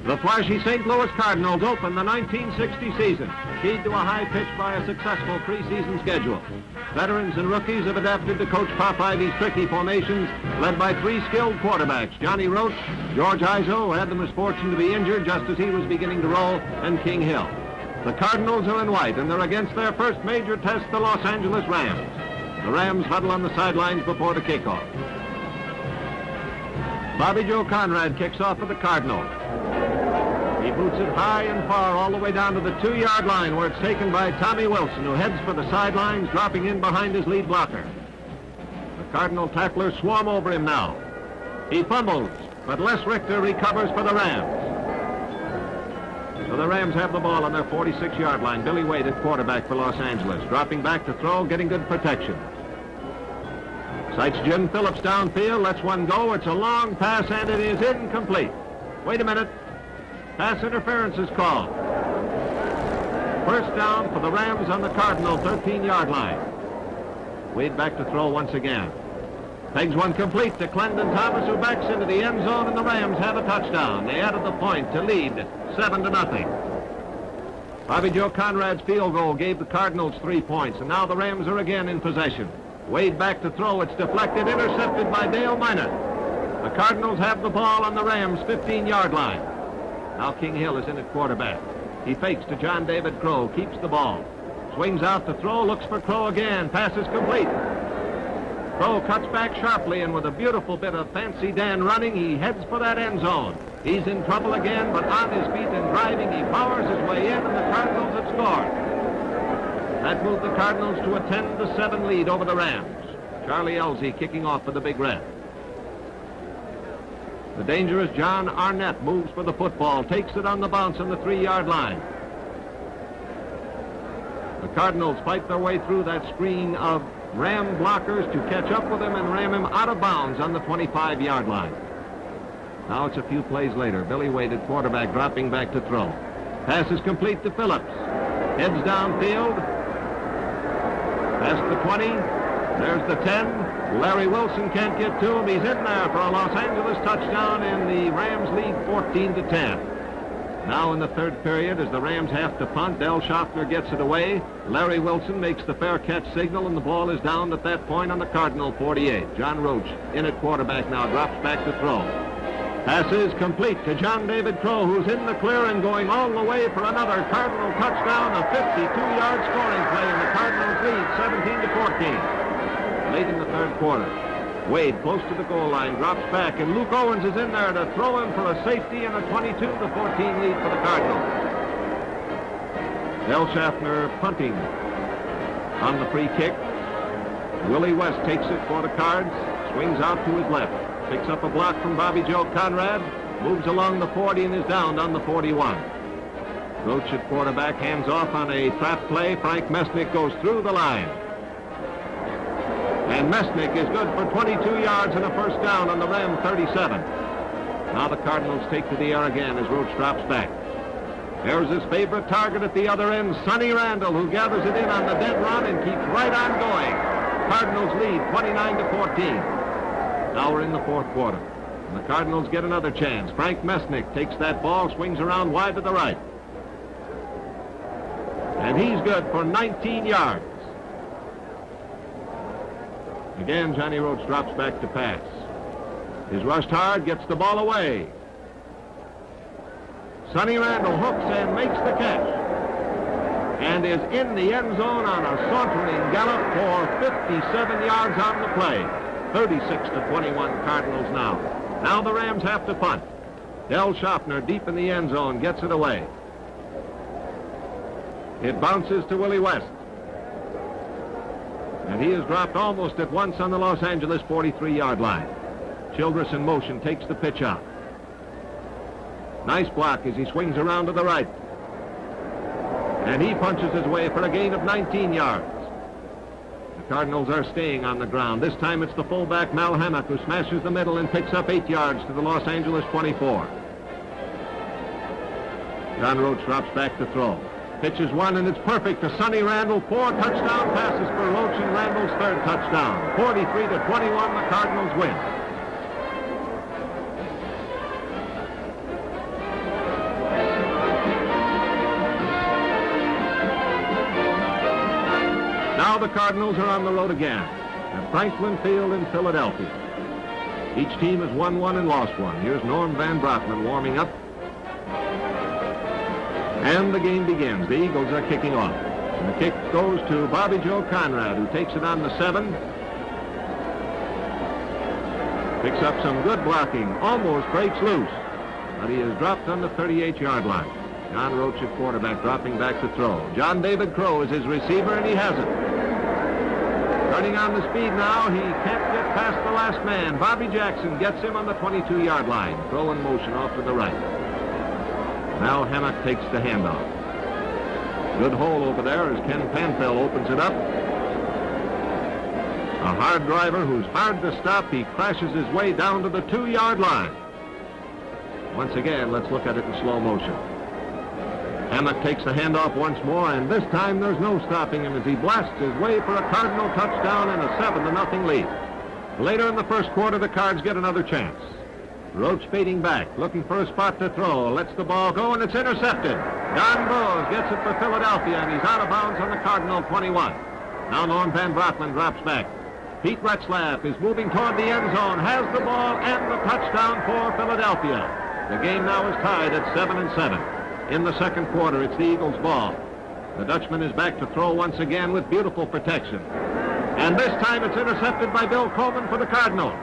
The flashy St. Louis Cardinals opened the 1960 season, keyed to a high pitch by a successful preseason schedule. Veterans and rookies have adapted to Coach Pop Ivy's tricky formations, led by three skilled quarterbacks, Johnny Roach, George Izzo, who had the misfortune to be injured just as he was beginning to roll, and King Hill. The Cardinals are in white, and they're against their first major test, the Los Angeles Rams. The Rams huddle on the sidelines before the kickoff. Bobby Joe Conrad kicks off for the Cardinals. He boots it high and far all the way down to the 2-yard line, where it's taken by Tommy Wilson, who heads for the sidelines, dropping in behind his lead blocker. The Cardinal tacklers swarm over him now. He fumbles, but Les Richter recovers for the Rams. So the Rams have the ball on their 46-yard line. Billy Wade at quarterback for Los Angeles, dropping back to throw, getting good protection. Sights Jim Phillips downfield, lets one go. It's a long pass, and it is incomplete. Wait a minute. Pass interference is called. First down for the Rams on the Cardinal 13-yard line. Wade back to throw once again. Pegs one complete to Clendon Thomas, who backs into the end zone, and the Rams have a touchdown. They added the point to lead 7-0. Bobby Joe Conrad's field goal gave the Cardinals 3 points, and now the Rams are again in possession. Wade back to throw. It's deflected, intercepted by Dale Minor. The Cardinals have the ball on the Rams' 15-yard line. Now King Hill is in at quarterback. He fakes to John David Crow, keeps the ball. Swings out to throw, looks for Crow again. Pass is complete. Crow cuts back sharply, and with a beautiful bit of Fancy Dan running, he heads for that end zone. He's in trouble again, but on his feet and driving, he powers his way in, and the Cardinals have scored. That moved the Cardinals to a 10-7 lead over the Rams. Charlie Elzey kicking off for the Big Red. The dangerous John Arnett moves for the football, takes it on the bounce on the 3-yard line. The Cardinals fight their way through that screen of Ram blockers to catch up with him and ram him out of bounds on the 25-yard line. Now it's a few plays later. Billy Wade at quarterback, dropping back to throw. Pass is complete to Phillips. Heads downfield. Past the 20. There's the 10. Larry Wilson can't get to him. He's in there for a Los Angeles touchdown, and the Rams lead 14-10. Now in the third period, as the Rams have to punt, Del Schaffner gets it away. Larry Wilson makes the fair catch signal, and the ball is down at that point on the Cardinal 48. John Roach in at quarterback now, drops back to throw. Pass is complete to John David Crow, who's in the clear and going all the way for another Cardinal touchdown, a 52-yard scoring play, and the Cardinals lead 17-14. Late in the third quarter, Wade close to the goal line, drops back, and Luke Owens is in there to throw him for a safety and a 22-14 lead for the Cardinals. Del Schaffner punting on the free kick. Willie West takes it for the Cards, swings out to his left, picks up a block from Bobby Joe Conrad, moves along the 40 and is downed on the 41. Roach at quarterback, hands off on a trap play. Frank Mesnick goes through the line. And Mesnick is good for 22 yards and a first down on the Ram 37. Now the Cardinals take to the air again as Roach drops back. There's his favorite target at the other end, Sonny Randall, who gathers it in on the dead run and keeps right on going. Cardinals lead 29-14. Now we're in the fourth quarter, and the Cardinals get another chance. Frank Mesnick takes that ball, swings around wide to the right. And he's good for 19 yards. Again, Johnny Roach drops back to pass. He's rushed hard, gets the ball away. Sonny Randall hooks and makes the catch, and is in the end zone on a sauntering gallop for 57 yards on the play. 36-21 Cardinals now. Now the Rams have to punt. Del Schaffner deep in the end zone gets it away. It bounces to Willie West. And he is dropped almost at once on the Los Angeles 43-yard line. Childress in motion takes the pitch out. Nice block as he swings around to the right. And he punches his way for a gain of 19 yards. The Cardinals are staying on the ground. This time it's the fullback Mal Hammock who smashes the middle and picks up 8 yards to the Los Angeles 24. John Roach drops back to throw. Pitches one, and it's perfect to Sonny Randall. 4 touchdown passes for Roach and Randall's third touchdown. 43-21, the Cardinals win. the Cardinals are on the road again at Franklin Field in Philadelphia. Each team has won one and lost one. Here's Norm Van Brocklin warming up. And the game begins. The Eagles are kicking off. And the kick goes to Bobby Joe Conrad, who takes it on the 7. Picks up some good blocking. Almost breaks loose. But he is dropped on the 38-yard line. John Roach at quarterback, dropping back to throw. John David Crow is his receiver, and he has it. Turning on the speed now. He can't get past the last man. Bobby Jackson gets him on the 22-yard line. Throw in motion off to the right. Now Hammock takes the handoff. Good hole over there as Ken Panfell opens it up. A hard driver who's hard to stop. He crashes his way down to the 2-yard line. Once again, let's look at it in slow motion. Hammock takes the handoff once more, and this time there's no stopping him as he blasts his way for a Cardinal touchdown and a 7-0 lead. Later in the first quarter, the Cards get another chance. Roach fading back, looking for a spot to throw, lets the ball go, and it's intercepted. Don Bowes gets it for Philadelphia, and he's out of bounds on the Cardinal 21. Now Norm Van Brocklin drops back. Pete Retzlaff is moving toward the end zone, has the ball, and the touchdown for Philadelphia. The game now is tied at 7-7. In the second quarter, it's the Eagles' ball. The Dutchman is back to throw once again with beautiful protection. And this time it's intercepted by Bill Coleman for the Cardinals.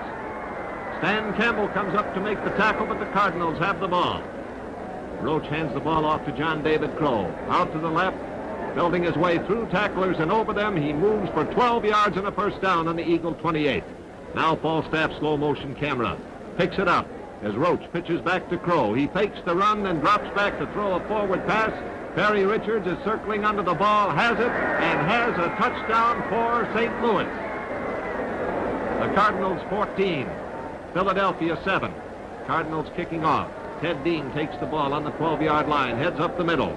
Stan Campbell comes up to make the tackle, but the Cardinals have the ball. Roach hands the ball off to John David Crow. Out to the left, building his way through tacklers and over them. He moves for 12 yards and a first down on the Eagle 28. Now Falstaff slow motion camera. Picks it up as Roach pitches back to Crow. He fakes the run and drops back to throw a forward pass. Perry Richards is circling under the ball, has it, and has a touchdown for St. Louis. The Cardinals 14, Philadelphia 7. Cardinals kicking off. Ted Dean takes the ball on the 12-yard line, heads up the middle,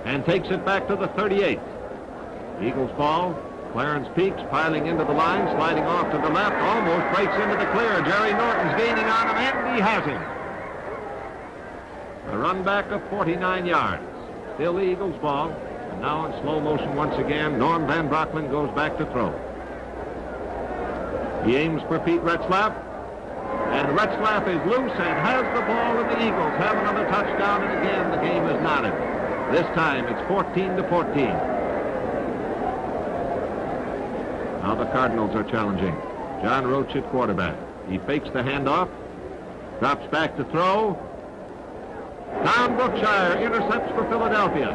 and takes it back to the 38. Eagles ball. Clarence Peaks piling into the line, sliding off to the left, almost breaks into the clear. Jerry Norton's gaining on him, and he has him. A run back of 49 yards. Still the Eagles ball. And now in slow motion once again, Norm Van Brocklin goes back to throw. He aims for Pete Retzlaff. And Retzlaff is loose and has the ball, and the Eagles have another touchdown, and again the game is knotted. This time it's 14-14. Now the Cardinals are challenging. John Roach at quarterback. He fakes the handoff, drops back to throw. Tom Brookshire intercepts for Philadelphia.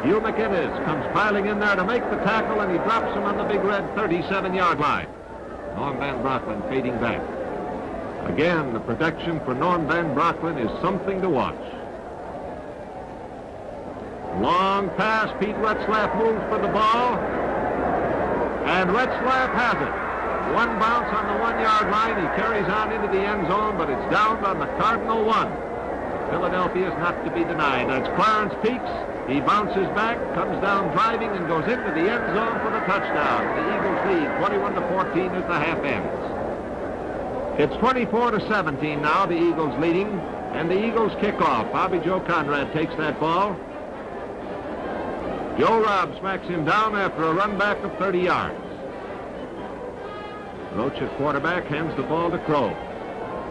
Hugh McInnes comes piling in there to make the tackle, and he drops him on the big red 37-yard line. Norm Van Brocklin fading back. Again, the protection for Norm Van Brocklin is something to watch. Long pass. Pete Retzlaff moves for the ball. And Retzlaff has it. One bounce on the 1-yard line. He carries on into the end zone, but it's down on the Cardinal 1. Philadelphia is not to be denied. That's Clarence Peaks. He bounces back, comes down driving, and goes into the end zone for the touchdown. The Eagles lead 21-14 as the half ends. It's 24-17 now, the Eagles leading, and the Eagles kick off. Bobby Joe Conrad takes that ball. Joe Robb smacks him down after a run back of 30 yards. Roach at quarterback hands the ball to Crow.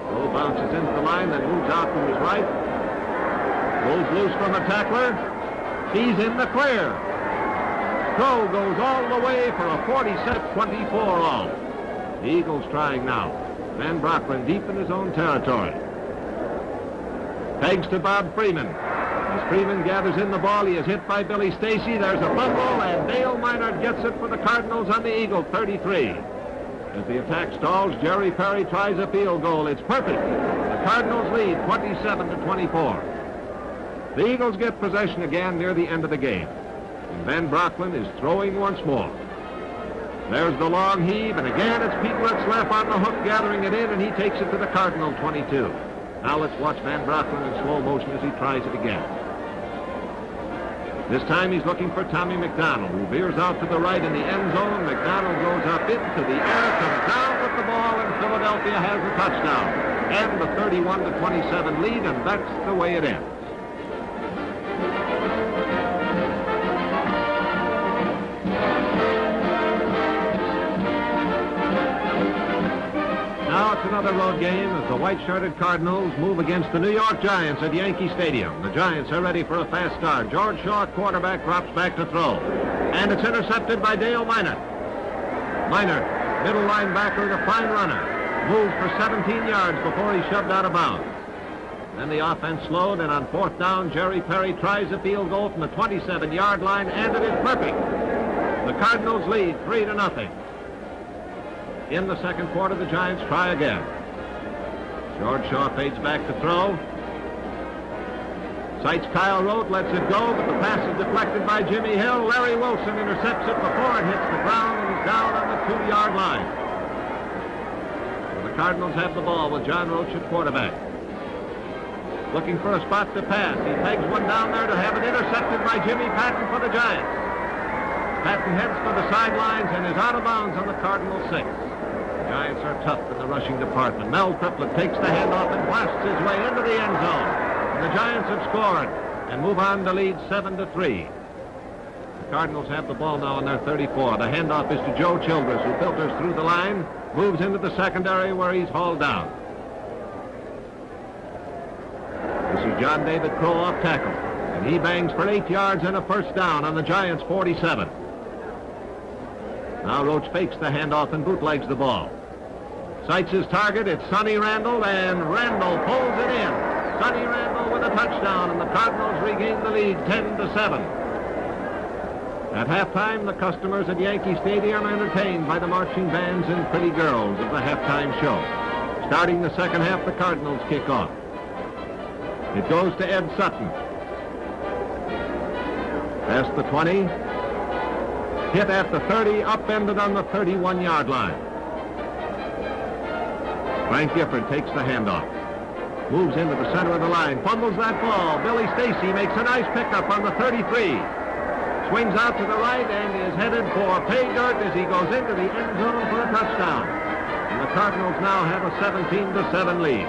Crow bounces into the line, then moves out to his right. Goes loose from a tackler. He's in the clear. Crow goes all the way for a 47-24 all. The Eagles trying now. Van Brocklin deep in his own territory. Pegs to Bob Freeman. As Freeman gathers in the ball, he is hit by Billy Stacy. There's a fumble, and Dale Minard gets it for the Cardinals on the Eagle 33. As the attack stalls, Jerry Perry tries a field goal. It's perfect. The Cardinals lead 27-24. The Eagles get possession again near the end of the game. And Van Brocklin is throwing once more. There's the long heave, and again it's Pete Retzlaff on the hook gathering it in, and he takes it to the Cardinal 22. Now let's watch Van Brocklin in slow motion as he tries it again. This time he's looking for Tommy McDonald, who veers out to the right in the end zone. McDonald goes up into the air, comes down with the ball, and Philadelphia has a touchdown. And the 31-27 lead, and that's the way it ends. another road game as the white-shirted Cardinals move against the New York Giants at Yankee Stadium. The Giants are ready for a fast start. George Shaw, quarterback, drops back to throw. And it's intercepted by Dale Minor. Minor, middle linebacker, the fine runner, moved for 17 yards before he shoved out of bounds. Then the offense slowed, and on fourth down, Jerry Perry tries a field goal from the 27-yard line, and it is perfect. The Cardinals lead 3-0. In the second quarter, the Giants try again. George Shaw fades back to throw. Sights Kyle Rote, lets it go, but the pass is deflected by Jimmy Hill. Larry Wilson intercepts it before it hits the ground, and he's down on the 2-yard line. So the Cardinals have the ball with John Roach at quarterback. Looking for a spot to pass. He pegs one down there to have it intercepted by Jimmy Patton for the Giants. Patton heads for the sidelines and is out of bounds on the Cardinals 6. The Giants are tough in the rushing department. Mel Triplett takes the handoff and blasts his way into the end zone. And the Giants have scored and move on to lead 7-3. The Cardinals have the ball now on their 34. The handoff is to Joe Childress, who filters through the line, moves into the secondary where he's hauled down. This is John David Crow off tackle, and he bangs for 8 yards and a first down on the Giants' 47. Now Roach fakes the handoff and bootlegs the ball. Sights his target. It's Sonny Randall, and Randall pulls it in. Sonny Randall with a touchdown, and the Cardinals regain the lead 10-7. At halftime, the customers at Yankee Stadium are entertained by the marching bands and pretty girls of the halftime show. Starting the second half, the Cardinals kick off. It goes to Ed Sutton. Past the 20. Hit at the 30, upended on the 31-yard line. Frank Gifford takes the handoff. Moves into the center of the line. Fumbles that ball. Billy Stacy makes a nice pickup on the 33. Swings out to the right and is headed for pay dirt as he goes into the end zone for a touchdown. And the Cardinals now have a 17-7 lead.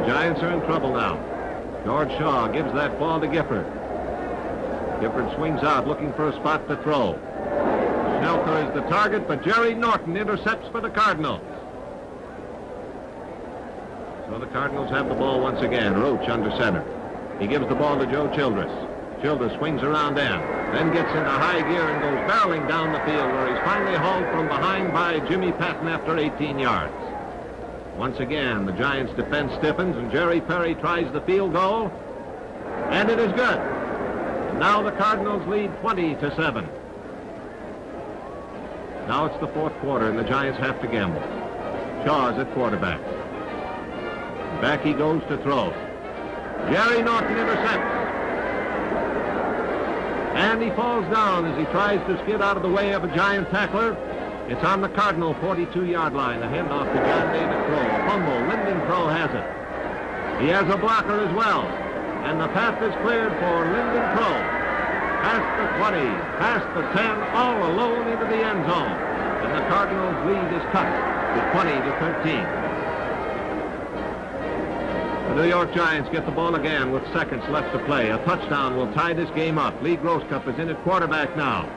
Giants are in trouble now. George Shaw gives that ball to Gifford. Gifford swings out looking for a spot to throw. Schnelker is the target, but Jerry Norton intercepts for the Cardinals. So the Cardinals have the ball once again. Roach under center. He gives the ball to Joe Childress. Childress swings around end, then gets into high gear and goes barreling down the field where he's finally hauled from behind by Jimmy Patton after 18 yards. Once again, the Giants' defense stiffens, and Jerry Perry tries the field goal, and it is good. And now the Cardinals lead 20-7. Now it's the fourth quarter, and the Giants have to gamble. Shaw's at quarterback. Back he goes to throw. Jerry Norton intercepts. And he falls down as he tries to skid out of the way of a Giant tackler. It's on the Cardinal 42-yard line. The handoff to John David Crow. Fumble. Lyndon Crow has it. He has a blocker as well. And the path is cleared for Lyndon Crow. Past the 20, past the 10, all alone into the end zone. And the Cardinals' lead is cut to 20-13. The New York Giants get the ball again with seconds left to play. A touchdown will tie this game up. Lee Groscup is in at quarterback now.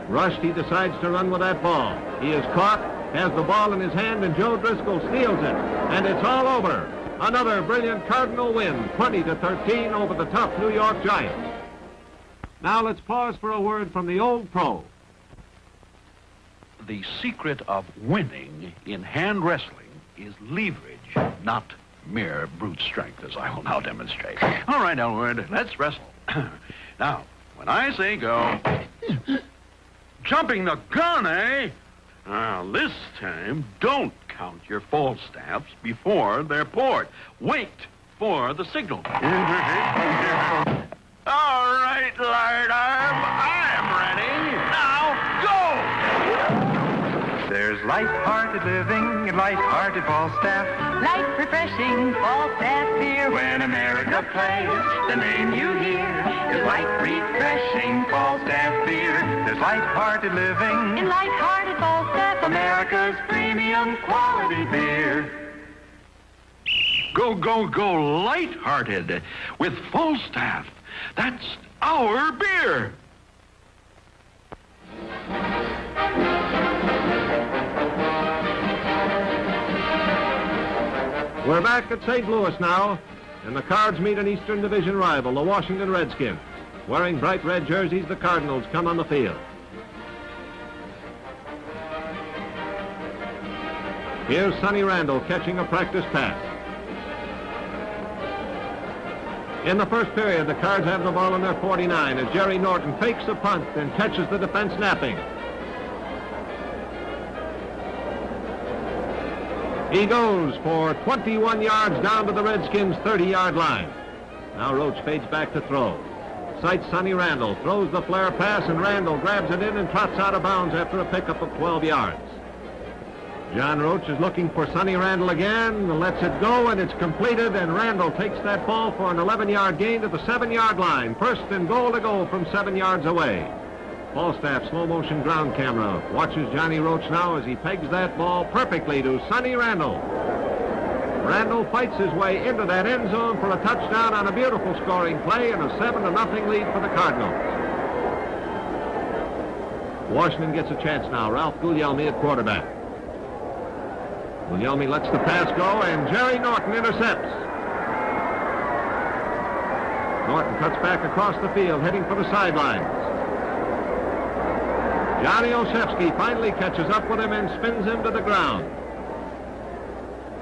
Rushed, he decides to run with that ball. He is caught, has the ball in his hand, and Joe Driscoll steals it. And it's all over. Another brilliant Cardinal win, 20-13 over the tough New York Giants. Now let's pause for a word from the old pro. The secret of winning in hand wrestling is leverage, not mere brute strength, as I will now demonstrate. All right, Elwood, let's wrestle. Now, when I say go... Jumping the gun, eh? Now, this time, don't count your Falstaffs before they're poured. Wait for the signal. All right, Lardarm, I'm ready. Now, go! There's light-hearted living in light-hearted Falstaff. Light, refreshing Falstaff beer. When America plays, the name you hear is light, refreshing Falstaff beer. There's light-hearted living In light-hearted Falstaff, America's premium quality beer. Go, go, go light-hearted with Falstaff. That's our beer. We're back at St. Louis now, and the Cards meet an Eastern Division rival, the Washington Redskins. Wearing bright red jerseys, the Cardinals come on the field. Here's Sonny Randall catching a practice pass. In the first period, the Cards have the ball in their 49 as Jerry Norton fakes a punt and catches the defense napping. He goes for 21 yards down to the Redskins' 30-yard line. Now Roach fades back to throw. Sights Sonny Randall, throws the flare pass, and Randall grabs it in and trots out of bounds after a pickup of 12 yards. John Roach is looking for Sonny Randall again, lets it go, and it's completed, and Randall takes that ball for an 11-yard gain to the 7-yard line. First and goal to go from 7 yards away. Falstaff slow-motion ground camera watches Johnny Roach now as he pegs that ball perfectly to Sonny Randall. Randall fights his way into that end zone for a touchdown on a beautiful scoring play and a 7-0 lead for the Cardinals. Washington gets a chance now. Ralph Guglielmi at quarterback. Guglielmi lets the pass go, and Jerry Norton intercepts. Norton cuts back across the field, heading for the sidelines. Johnny Olszewski finally catches up with him and spins him to the ground.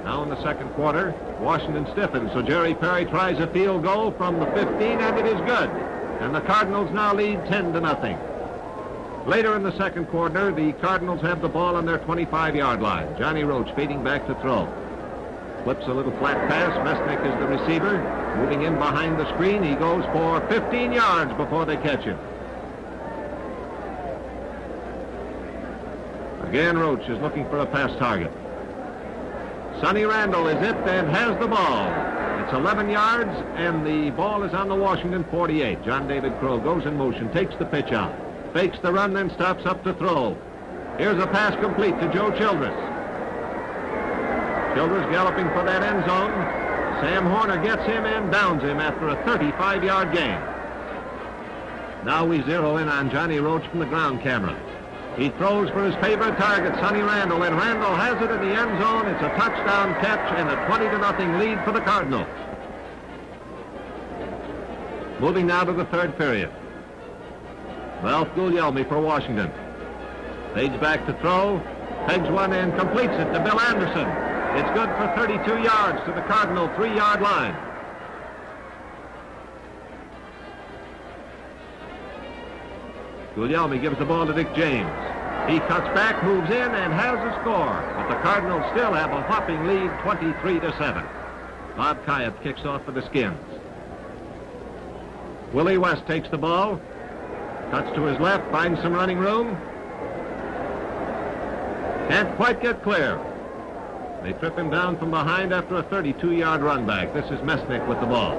Now in the second quarter, Washington stiffens, so Jerry Perry tries a field goal from the 15, and it is good. And the Cardinals now lead 10-0. Later in the second quarter, the Cardinals have the ball on their 25-yard line. Johnny Roach fading back to throw. Flips a little flat pass. Mesnick is the receiver. Moving in behind the screen, he goes for 15 yards before they catch him. Again, Roach is looking for a pass target. Sonny Randall is it and has the ball. It's 11 yards, and the ball is on the Washington 48. John David Crow goes in motion, takes the pitch out, fakes the run, then stops up to throw. Here's a pass complete to Joe Childress. Childress galloping for that end zone. Sam Horner gets him and downs him after a 35-yard gain. Now we zero in on Johnny Roach from the ground camera. He throws for his favorite target, Sonny Randall, and Randall has it in the end zone. It's a touchdown catch and a 20-0 lead for the Cardinals. Moving now to the third period. Ralph Guglielmi for Washington. Fades back to throw, pegs one and completes it to Bill Anderson. It's good for 32 yards to the Cardinal 3-yard line. Guglielmi gives the ball to Dick James. He cuts back, moves in, and has a score. But the Cardinals still have a whopping lead, 23-7. Bob Kyatt kicks off for the Skins. Willie West takes the ball, cuts to his left, finds some running room. Can't quite get clear. They trip him down from behind after a 32-yard run back. This is Mesnick with the ball.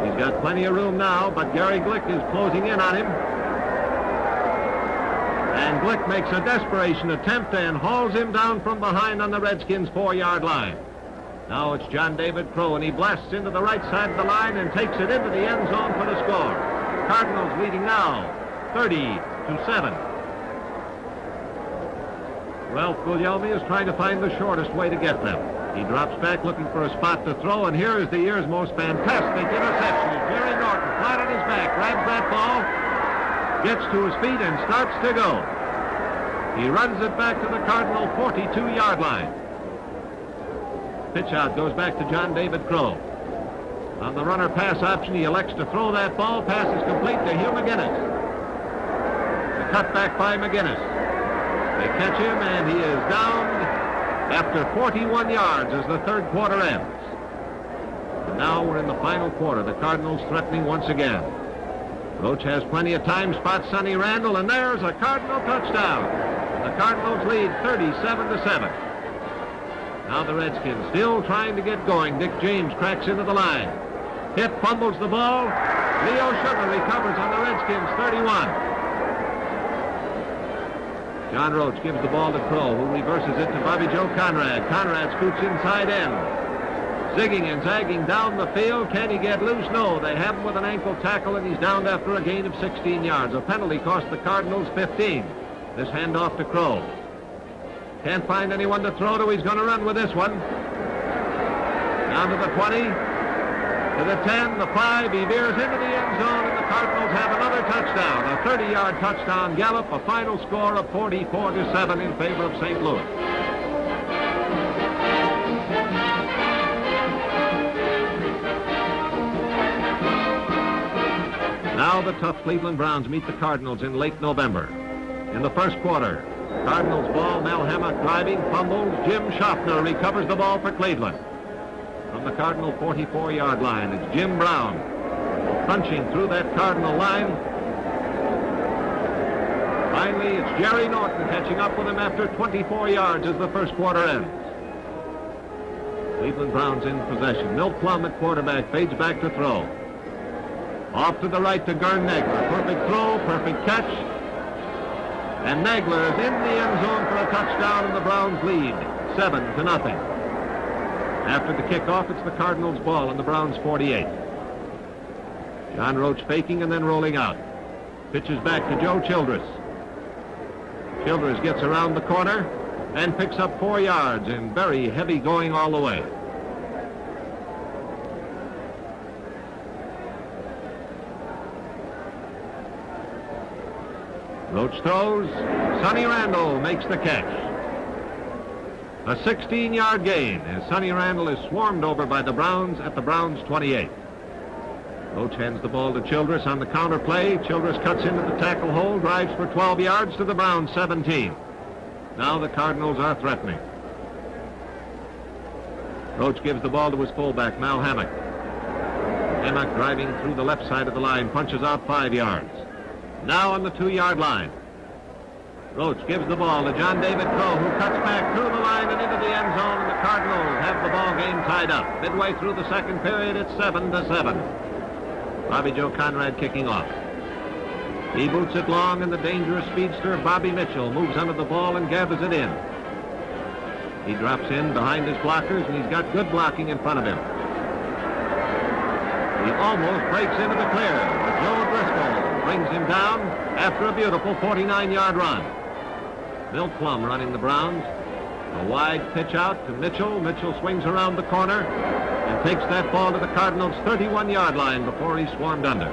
He's got plenty of room now, but Gary Glick is closing in on him. And Glick makes a desperation attempt and hauls him down from behind on the Redskins' 4-yard line. Now it's John David Crow, and he blasts into the right side of the line and takes it into the end zone for the score. Cardinals leading now, 30-7. Ralph Guglielmi is trying to find the shortest way to get them. He drops back looking for a spot to throw, and here is the year's most fantastic interception. Jerry Norton, flat on his back, grabs that ball, gets to his feet, and starts to go. He runs it back to the Cardinal 42-yard line. Pitch out goes back to John David Crow. On the runner pass option, he elects to throw that ball. Pass is complete to Hugh McGinnis. The cutback by McGinnis. They catch him, and he is down after 41 yards as the third quarter ends. And now we're in the final quarter. The Cardinals threatening once again. Roach has plenty of time, spots Sonny Randall, and there's a Cardinal touchdown. The Cardinals lead 37-7. Now the Redskins still trying to get going. Dick James cracks into the line. Hit, fumbles the ball. Leo Sugar recovers on the Redskins' 31. John Roach gives the ball to Crow, who reverses it to Bobby Joe Conrad. Conrad scoots inside end. Zigging and zagging down the field. Can he get loose? No. They have him with an ankle tackle, and he's down after a gain of 16 yards. A penalty cost the Cardinals 15. This handoff to Crow. Can't find anyone to throw to. He's going to run with this one. Down to the 20, to the 10, the 5. He veers into the end zone, and the Cardinals have another touchdown. A 30-yard touchdown gallop. A final score of 44-7 in favor of St. Louis. Now the tough Cleveland Browns meet the Cardinals in late November. In the first quarter, Cardinals ball, Mel Hammock driving, fumbles. Jim Schaffner recovers the ball for Cleveland. From the Cardinal 44-yard line, it's Jim Brown punching through that Cardinal line. Finally, it's Jerry Norton catching up with him after 24 yards as the first quarter ends. Cleveland Browns in possession. Milt Plum at quarterback, fades back to throw. Off to the right to Gern Nagler. Perfect throw, perfect catch. And Nagler is in the end zone for a touchdown, and the Browns lead 7-0. After the kickoff, it's the Cardinals' ball on the Browns' 48. John Roach faking and then rolling out. Pitches back to Joe Childress. Childress gets around the corner and picks up 4 yards in very heavy going all the way. Roach throws. Sonny Randall makes the catch. A 16-yard gain as Sonny Randall is swarmed over by the Browns at the Browns' 28. Roach hands the ball to Childress on the counter play. Childress cuts into the tackle hole, drives for 12 yards to the Browns' 17. Now the Cardinals are threatening. Roach gives the ball to his fullback, Mal Hammock. Hammock driving through the left side of the line, punches out 5 yards. Now on the 2-yard line. Roach gives the ball to John David Crow, who cuts back through the line and into the end zone, and the Cardinals have the ball game tied up. Midway through the second period, it's 7-7. Bobby Joe Conrad kicking off. He boots it long, and the dangerous speedster Bobby Mitchell moves under the ball and gathers it in. He drops in behind his blockers, and he's got good blocking in front of him. He almost breaks into the clear, but Joe Driscoll brings him down after a beautiful 49-yard run. Milt Plum running the Browns. A wide pitch out to Mitchell. Mitchell swings around the corner and takes that ball to the Cardinals' 31-yard line before he's swarmed under.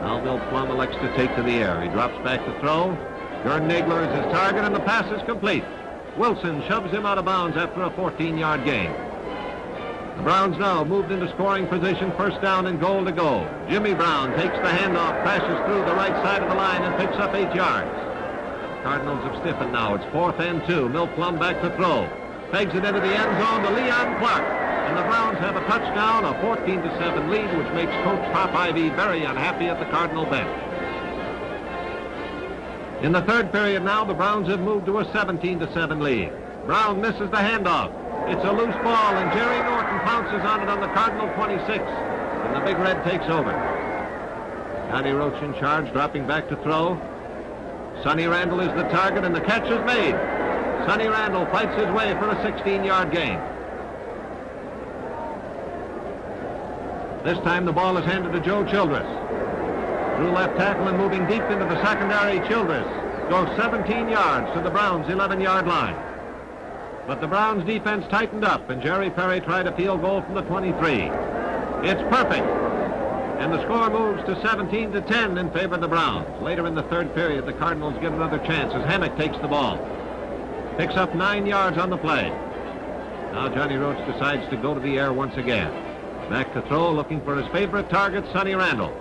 Now Milt Plum elects to take to the air. He drops back to throw. Gern Nagler is his target, and the pass is complete. Wilson shoves him out of bounds after a 14-yard gain. The Browns now moved into scoring position, first down and goal to go. Jimmy Brown takes the handoff, crashes through the right side of the line, and picks up 8 yards. Cardinals have stiffened now. It's 4th and 2. Milt Plum back to throw. Pegs it into the end zone to Leon Clark. And the Browns have a touchdown, a 14-7 lead, which makes Coach Pop Ivy very unhappy at the Cardinal bench. In the third period now, the Browns have moved to a 17-7 lead. Brown misses the handoff. It's a loose ball, and Jerry Norton pounces on it on the Cardinal 26, and the Big Red takes over. Johnny Roach in charge, dropping back to throw. Sonny Randall is the target, and the catch is made. Sonny Randall fights his way for a 16-yard gain. This time the ball is handed to Joe Childress. Through left tackle and moving deep into the secondary, Childress goes 17 yards to the Browns' 11-yard line. But the Browns' defense tightened up, and Jerry Perry tried a field goal from the 23. It's perfect. And the score moves to 17-10 in favor of the Browns. Later in the third period, the Cardinals get another chance as Hammock takes the ball. Picks up 9 yards on the play. Now Johnny Roach decides to go to the air once again. Back to throw, looking for his favorite target, Sonny Randall.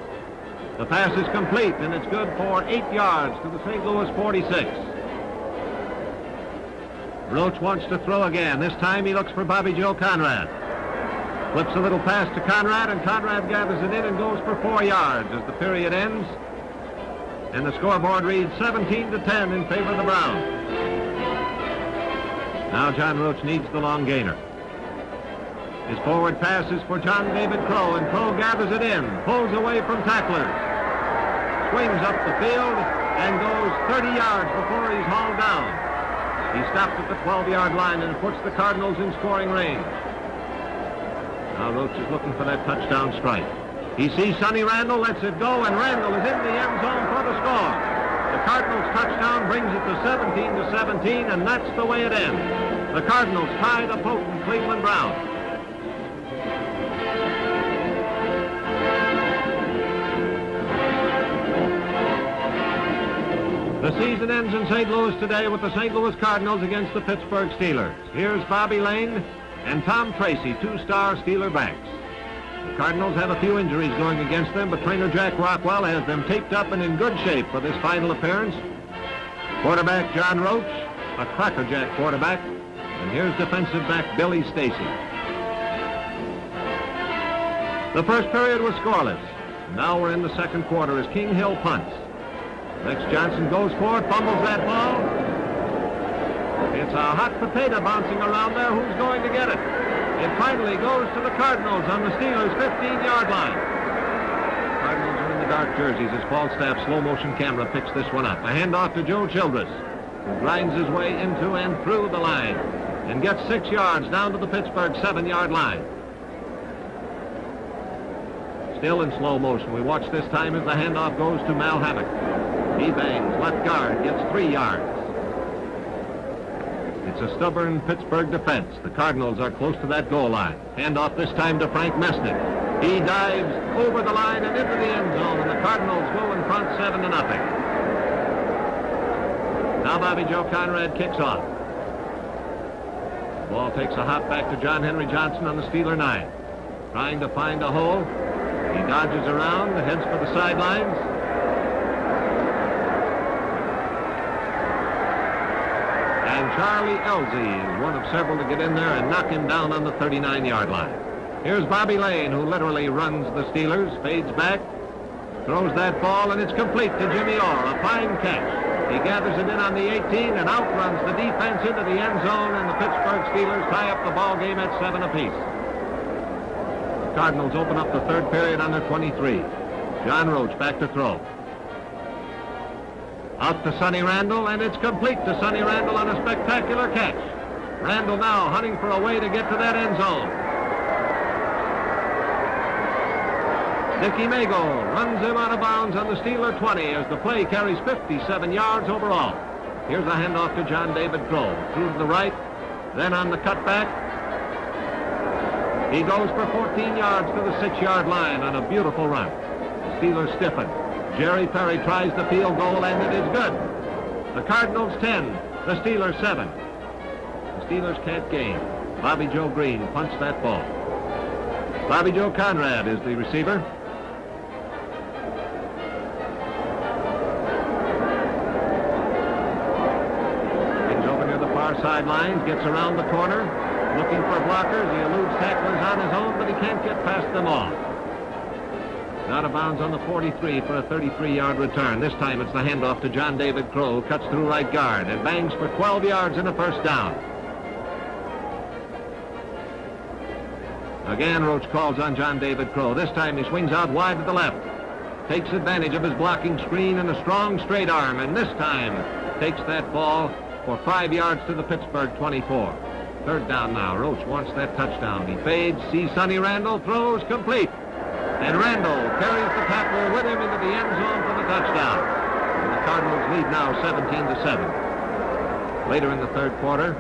The pass is complete, and it's good for 8 yards to the St. Louis 46. Roach wants to throw again. This time he looks for Bobby Joe Conrad. Flips a little pass to Conrad, and Conrad gathers it in and goes for 4 yards as the period ends. And the scoreboard reads 17-10 in favor of the Browns. Now John Roach needs the long gainer. His forward pass is for John David Crow, and Crow gathers it in, pulls away from tacklers, swings up the field, and goes 30 yards before he's hauled down. He stopped at the 12-yard line and puts the Cardinals in scoring range. Now Roach is looking for that touchdown strike. He sees Sonny Randall, lets it go, and Randall is in the end zone for the score. The Cardinals touchdown brings it to 17-17, and that's the way it ends. The Cardinals tie the potent Cleveland Browns. The season ends in St. Louis today with the St. Louis Cardinals against the Pittsburgh Steelers. Here's Bobby Lane and Tom Tracy, two-star Steeler backs. The Cardinals have a few injuries going against them, but trainer Jack Rockwell has them taped up and in good shape for this final appearance. Quarterback John Roach, a crackerjack quarterback, and here's defensive back Billy Stacy. The first period was scoreless. Now we're in the second quarter as King Hill punts. Rex Johnson goes for it, fumbles that ball. It's a hot potato bouncing around there. Who's going to get it? It finally goes to the Cardinals on the Steelers' 15-yard line. Cardinals are in the dark jerseys as Falstaff's slow-motion camera picks this one up. A handoff to Joe Childress, who grinds his way into and through the line and gets 6 yards down to the Pittsburgh 7-yard line. Still in slow motion. We watch this time as the handoff goes to Mal Hammock. He bangs, left guard, gets 3 yards. It's a stubborn Pittsburgh defense. The Cardinals are close to that goal line. Handoff this time to Frank Mesnick. He dives over the line and into the end zone, and the Cardinals go in front 7-0. Now Bobby Joe Conrad kicks off. The ball takes a hop back to John Henry Johnson on the Steeler 9. Trying to find a hole. He dodges around, heads for the sidelines. And Charlie Elzey is one of several to get in there and knock him down on the 39-yard line. Here's Bobby Lane, who literally runs the Steelers, fades back, throws that ball, and it's complete to Jimmy Orr, a fine catch. He gathers it in on the 18 and outruns the defense into the end zone, and the Pittsburgh Steelers tie up the ball game at 7 apiece. The Cardinals open up the third period on their 23. John Roach back to throw. Out to Sonny Randall, and it's complete to Sonny Randall on a spectacular catch. Randall now hunting for a way to get to that end zone. Nicky Mago runs him out of bounds on the Steeler 20 as the play carries 57 yards overall. Here's a handoff to John David Crow. Through to the right, then on the cutback. He goes for 14 yards to the 6-yard line on a beautiful run. The Steelers stiffen. Jerry Perry tries the field goal, and it is good. The Cardinals 10, the Steelers 7. The Steelers can't gain. Bobby Joe Green punts that ball. Bobby Joe Conrad is the receiver. He's over near the far sidelines, gets around the corner, looking for blockers. He eludes tacklers on his own, but he can't get past them all. Out of bounds on the 43 for a 33-yard return. This time it's the handoff to John David Crow. Cuts through right guard and bangs for 12 yards and a first down. Again, Roach calls on John David Crow. This time he swings out wide to the left. Takes advantage of his blocking screen and a strong straight arm. And this time takes that ball for 5 yards to the Pittsburgh 24. Third down now. Roach wants that touchdown. He fades, sees Sonny Randall, throws complete. And Randall carries the tackle with him into the end zone for the touchdown. And the Cardinals lead now 17-7. Later in the third quarter,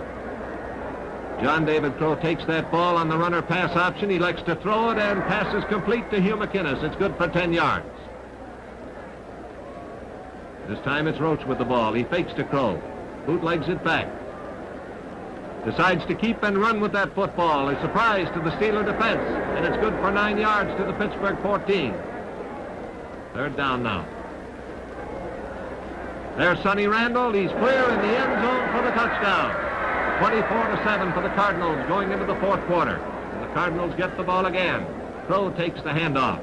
John David Crow takes that ball on the runner pass option. He elects to throw it and passes complete to Hugh McInnes. It's good for 10 yards. This time it's Roach with the ball. He fakes to Crow. Bootlegs it back. Decides to keep and run with that football. A surprise to the Steeler defense. And it's good for 9 yards to the Pittsburgh 14. Third down now. There's Sonny Randall. He's clear in the end zone for the touchdown. 24-7 for the Cardinals going into the fourth quarter. And the Cardinals get the ball again. Crow takes the handoff.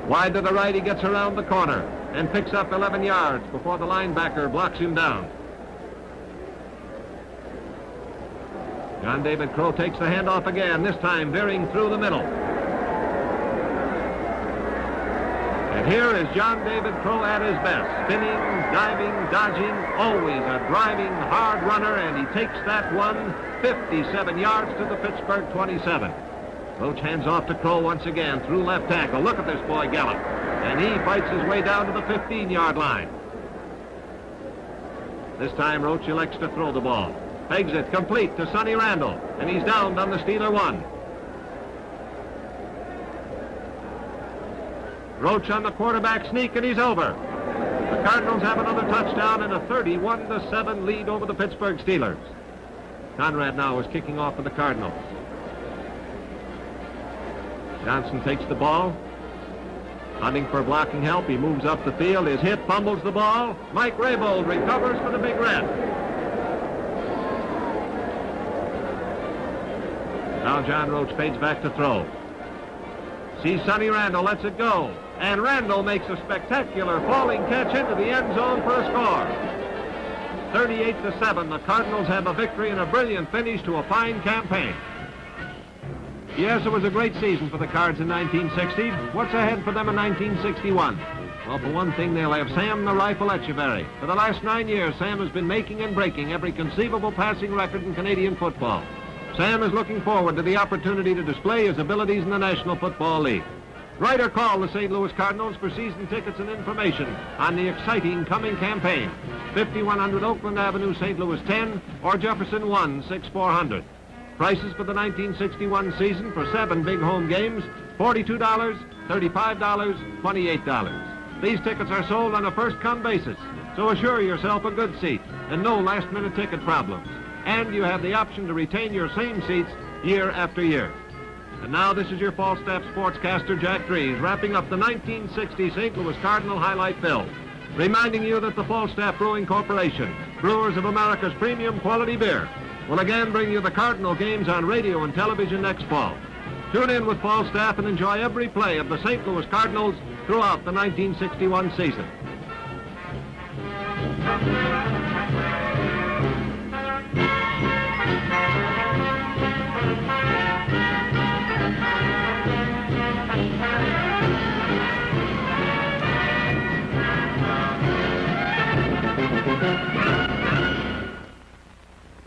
Wide to the right, he gets around the corner and picks up 11 yards before the linebacker blocks him down. John David Crow takes the handoff again, this time veering through the middle. And here is John David Crow at his best. Spinning, diving, dodging, always a driving, hard runner, and he takes that one 57 yards to the Pittsburgh 27. Roach hands off to Crow once again through left tackle. Look at this boy gallop. And he fights his way down to the 15-yard line. This time Roach elects to throw the ball. Pegs it complete to Sonny Randall, and he's downed on the Steeler 1. Roach on the quarterback sneak, and he's over. The Cardinals have another touchdown and a 31-7 lead over the Pittsburgh Steelers. Conrad now is kicking off for the Cardinals. Johnson takes the ball. Hunting for blocking help. He moves up the field. Is hit, fumbles the ball. Mike Raybold recovers for the Big Red. Now John Roach fades back to throw. Sees Sonny Randall, lets it go. And Randall makes a spectacular falling catch into the end zone for a score. 38-7, the Cardinals have a victory and a brilliant finish to a fine campaign. Yes, it was a great season for the Cards in 1960. What's ahead for them in 1961? Well, for one thing, they'll have Sam the Rifle Etcheverry. For the last 9 years, Sam has been making and breaking every conceivable passing record in Canadian football. Sam is looking forward to the opportunity to display his abilities in the National Football League. Write or call the St. Louis Cardinals for season tickets and information on the exciting coming campaign. 5100 Oakland Avenue, St. Louis 10, or Jefferson 1-6400. Prices for the 1961 season for 7 big home games, $42, $35, $28. These tickets are sold on a first-come basis, so assure yourself a good seat and no last-minute ticket problems. And you have the option to retain your same seats year after year. And now this is your Falstaff sportscaster, Jack Drees, wrapping up the 1960 St. Louis Cardinal highlight film, reminding you that the Falstaff Brewing Corporation, brewers of America's premium quality beer, will again bring you the Cardinal games on radio and television next fall. Tune in with Falstaff and enjoy every play of the St. Louis Cardinals throughout the 1961 season.